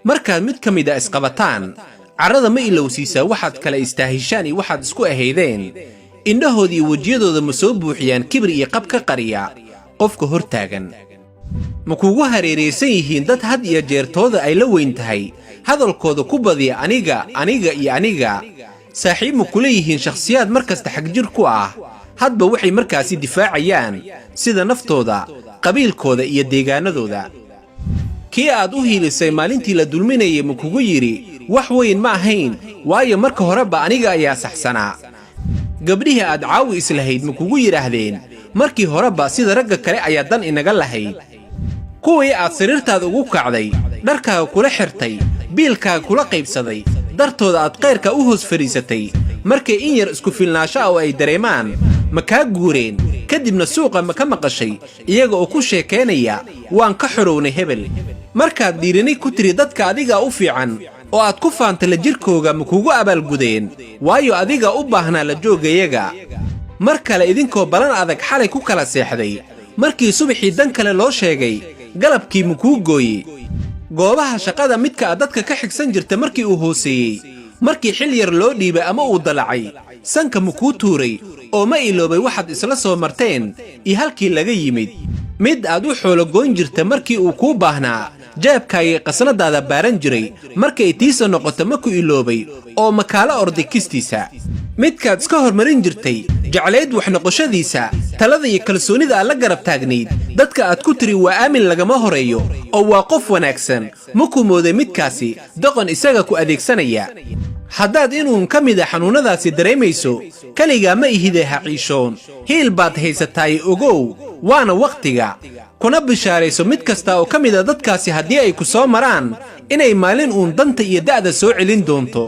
markaad mid ka mid ah isqabataan carrada ma ilowsiisaa waxaad kala istaahishaan iyo waxaad isku ahaydeen indhahood iyo wejiyadooda ma soo buuxiyaan kibir iyo qab ka qariya qofka hor taagan ma kugu hareeraysan yihiin dad had iyo jeertooda ay la weyn tahay hadalkooda ku badiya aniga iyo aniga saaxiib ma kula yihiin shakhsiyaad mar kasta xagjir ku ah hadba waxay markaasi difaacayaan sida naftooda qabiilkooda iyo deegaanadooda kii aad u hiilisay maalintii la dulminayay ma kugu yidhi wax weyn ma ahayn waayo marka horeba aniga ayaa saxsanaa gabdhihii aad caawi islahayd ma kugu yidhaahdeen markii horeba sida ragga kale ayaa dan inaga lahayd kuwii aad sariirtaada ugu kacday dharkaaga kula xirtay biilkaaga kula qaybsaday dartooda aad qayrka u hoos fadhiisatay markay in yar isku filnaasho oo ay dareemaan ma kaa guureen kadibna suuqa ma ka maqashay iyaga oo ku sheekaynaya waan ka xorownay hebel markaad dhiirinay ku tiri dadka adigaa u fiican oo aad ku faanta la jirkooga ma kugu abaalgudeen waayo adigaa u baahnaa la joogayaga mar kale idinkoo balan adag xalay ku kala seexday markii subaxii dan kale loo sheegay galabkii ma kuu gooye goobaha shaqada midka aad dadka ka xigsan jirta markii uu hooseeyey markii xil yar loo dhiibay ama uu dalacay sanka ma kuu tuuray oo ma iloobay waxaad isla soo marteen iyo halkii laga yimid mid aad u xoologoyn jirta markii uu kuu baahnaa jaabkaagii qasnadaada baaran jiray markay tiisa noqoto ma ku iloobay oo makaala orday kistiisa midkaad iska hormarin jirtay jeclayd wax noqoshadiisa talada iyo kalsoonida aad la garab taagnayd dadka aad ku tiri waa aamin lagama horeeyo oo waa qof wanaagsan ma ku mooday midkaasi doqon isaga ku adeegsanaya haddaad inuun ka mid a xanuunnadaasi dareemayso keligaa ma ihide ha ciishoon hiil baad haysataay ogow waana wakhtiga kuna bishaarayso mid kasta oo ka mid a dadkaasi haddii ay ku soo maraan inay maalin uun danta iyo da'da soo celin doonto